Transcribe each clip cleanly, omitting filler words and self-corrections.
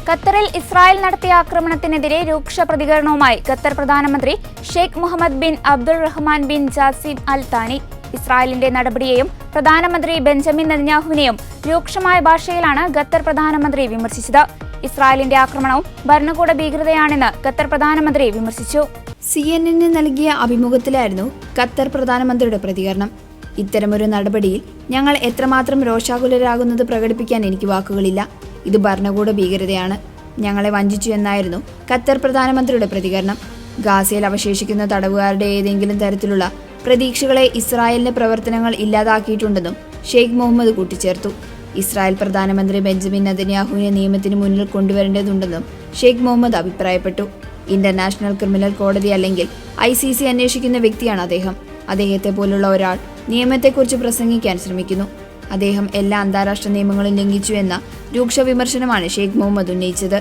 ഖത്തറിൽ ഇസ്രായേൽ നടത്തിയ ആക്രമണത്തിനെതിരെ രൂക്ഷ പ്രതികരണവുമായി ഖത്തർ പ്രധാനമന്ത്രി Sheikh Mohammed bin Abdul Rahman bin Jassim Al Thani. ഇസ്രായേലിന്റെ നടപടിയെയും പ്രധാനമന്ത്രി ബെഞ്ചമിൻ നെതന്യാഹുവിനെയും രൂക്ഷമായ ഭാഷയിലാണ് ഖത്തർ പ്രധാനമന്ത്രി വിമർശിച്ചത്. ഇസ്രായേലിന്റെ ആക്രമണവും ഭരണകൂട ഭീകരതയാണെന്ന് ഖത്തർ പ്രധാനമന്ത്രി വിമർശിച്ചു. CNN നൽകിയ അഭിമുഖത്തിലായിരുന്നു ഖത്തർ പ്രധാനമന്ത്രിയുടെ പ്രതികരണം. ഇത്തരമൊരു നടപടിയിൽ ഞങ്ങൾ എത്രമാത്രം രോഷാകുലരാകുന്നത് പ്രകടിപ്പിക്കാൻ എനിക്ക് വാക്കുകളില്ല. ഇത് ഭരണകൂട ഭീകരതയാണ്. ഞങ്ങളെ വഞ്ചിച്ചു എന്നായിരുന്നു ഖത്തർ പ്രധാനമന്ത്രിയുടെ പ്രതികരണം. ഗാസയിൽ അവശേഷിക്കുന്ന തടവുകാരുടെ ഏതെങ്കിലും തരത്തിലുള്ള പ്രതീക്ഷകളെ ഇസ്രായേലിന്റെ പ്രവർത്തനങ്ങൾ ഇല്ലാതാക്കിയിട്ടുണ്ടെന്നും ഷെയ്ഖ് മുഹമ്മദ് കൂട്ടിച്ചേർത്തു. ഇസ്രായേൽ പ്രധാനമന്ത്രി ബെഞ്ചമിൻ നെതന്യാഹുവിനെ നിയമത്തിന് മുന്നിൽ കൊണ്ടുവരേണ്ടതുണ്ടെന്നും ഷെയ്ഖ് മുഹമ്മദ് അഭിപ്രായപ്പെട്ടു. ഇന്റർനാഷണൽ ക്രിമിനൽ കോടതി അല്ലെങ്കിൽ ICC അന്വേഷിക്കുന്ന വ്യക്തിയാണ് അദ്ദേഹം. അദ്ദേഹത്തെ പോലുള്ള ഒരാൾ നിയമത്തെക്കുറിച്ച് പ്രസംഗിക്കാൻ ശ്രമിക്കുന്നു. അദ്ദേഹം എല്ലാ അന്താരാഷ്ട്ര നിയമങ്ങളും ലംഘിച്ചു എന്ന രൂക്ഷ വിമർശനമാണ് ഷെയ്ഖ് മുഹമ്മദ് ഉന്നയിച്ചത്.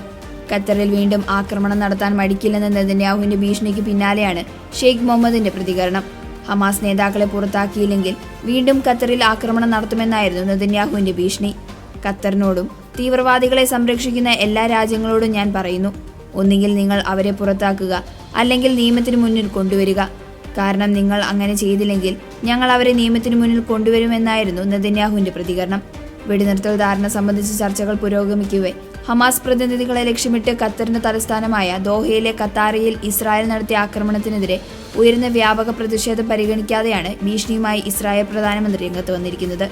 ഖത്തറിൽ വീണ്ടും ആക്രമണം നടത്താൻ മടിക്കില്ലെന്ന നെതന്യാഹുവിന്റെ ഭീഷണിക്ക് പിന്നാലെയാണ് ഷെയ്ഖ് മുഹമ്മദിന്റെ പ്രതികരണം. ഹമാസ് നേതാക്കളെ പുറത്താക്കിയില്ലെങ്കിൽ വീണ്ടും ഖത്തറിൽ ആക്രമണം നടത്തുമെന്നായിരുന്നു നെതന്യാഹുവിന്റെ ഭീഷണി. ഖത്തറിനോടും തീവ്രവാദികളെ സംരക്ഷിക്കുന്ന എല്ലാ രാജ്യങ്ങളോടും ഞാൻ പറയുന്നു, ഒന്നുകിൽ നിങ്ങൾ അവരെ പുറത്താക്കുക, അല്ലെങ്കിൽ നിയമത്തിന് മുന്നിൽ കൊണ്ടുവരിക. കാരണം നിങ്ങൾ അങ്ങനെ ചെയ്തില്ലെങ്കിൽ ഞങ്ങൾ അവരെ നിയമത്തിന് മുന്നിൽ കൊണ്ടുവരുമെന്നായിരുന്നു നെതന്യാഹുവിന്റെ പ്രതികരണം. വെടിനിർത്തൽ ധാരണ സംബന്ധിച്ച ചർച്ചകൾ പുരോഗമിക്കവേ ഹമാസ് പ്രതിനിധികളെ ലക്ഷ്യമിട്ട് ഖത്തറിന്റെ തലസ്ഥാനമായ ദോഹയിലെ ഖത്താറിയിൽ ഇസ്രായേൽ നടത്തിയ ആക്രമണത്തിനെതിരെ ഉയർന്ന വ്യാപക പ്രതിഷേധം പരിഗണിക്കാതെയാണ് ഭീഷണിയുമായി ഇസ്രായേൽ പ്രധാനമന്ത്രി രംഗത്ത് വന്നിരിക്കുന്നത്.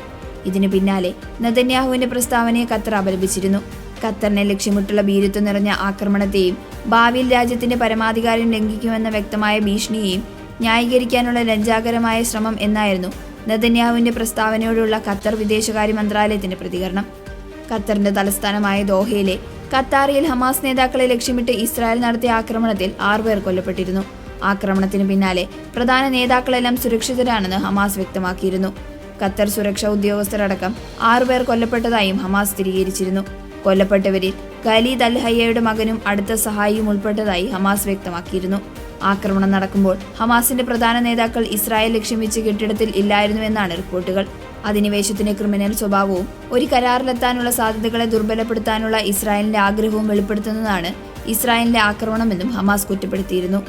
ഇതിന് പിന്നാലെ നെതന്യാഹുവിന്റെ പ്രസ്താവനയെ ഖത്തർ അപലപിച്ചിരുന്നു. ഖത്തറിനെ ലക്ഷ്യമിട്ടുള്ള ഭീരുത്വം നിറഞ്ഞ ആക്രമണത്തെയും ഭാവിയിൽ രാജ്യത്തിന്റെ പരമാധികാരം ലംഘിക്കുമെന്ന വ്യക്തമായ ഭീഷണിയെയും ന്യായീകരിക്കാനുള്ള ലജ്ജാകരമായ ശ്രമം എന്നായിരുന്നു നെതന്യാഹുവിന്റെ പ്രസ്താവനയോടുള്ള ഖത്തർ വിദേശകാര്യ മന്ത്രാലയത്തിന്റെ പ്രതികരണം. ഖത്തറിന്റെ തലസ്ഥാനമായ ദോഹയിലെ ഖത്താറിയിൽ ഹമാസ് നേതാക്കളെ ലക്ഷ്യമിട്ട് ഇസ്രായേൽ നടത്തിയ ആക്രമണത്തിൽ 6 പേർ കൊല്ലപ്പെട്ടിരുന്നു. ആക്രമണത്തിന് പിന്നാലെ പ്രധാന നേതാക്കളെല്ലാം സുരക്ഷിതരാണെന്ന് ഹമാസ് വ്യക്തമാക്കിയിരുന്നു. ഖത്തർ സുരക്ഷാ ഉദ്യോഗസ്ഥരടക്കം 6 പേർ കൊല്ലപ്പെട്ടതായും ഹമാസ് സ്ഥിരീകരിച്ചിരുന്നു. കൊല്ലപ്പെട്ടവരിൽ ഖലീദ് അൽ ഹയ്യയുടെ മകനും അടുത്ത സഹായിയും ഉൾപ്പെട്ടതായി ഹമാസ് വ്യക്തമാക്കിയിരുന്നു. ആക്രമണം നടക്കുമ്പോൾ ഹമാസിന്റെ പ്രധാന നേതാക്കൾ ഇസ്രായേൽ ലക്ഷ്യം വെച്ച് കെട്ടിടത്തിൽ ഇല്ലായിരുന്നുവെന്നാണ് റിപ്പോർട്ടുകൾ. അധിനിവേശത്തിന്റെ ക്രിമിനൽ സ്വഭാവവും ഒരു കരാറിലെത്താനുള്ള സാധ്യതകളെ ദുർബലപ്പെടുത്താനുള്ള ഇസ്രായേലിന്റെ ആഗ്രഹവും വെളിപ്പെടുത്തുന്നതാണ് ഇസ്രായേലിന്റെ ആക്രമണമെന്നും ഹമാസ് കുറ്റപ്പെടുത്തിയിരുന്നു.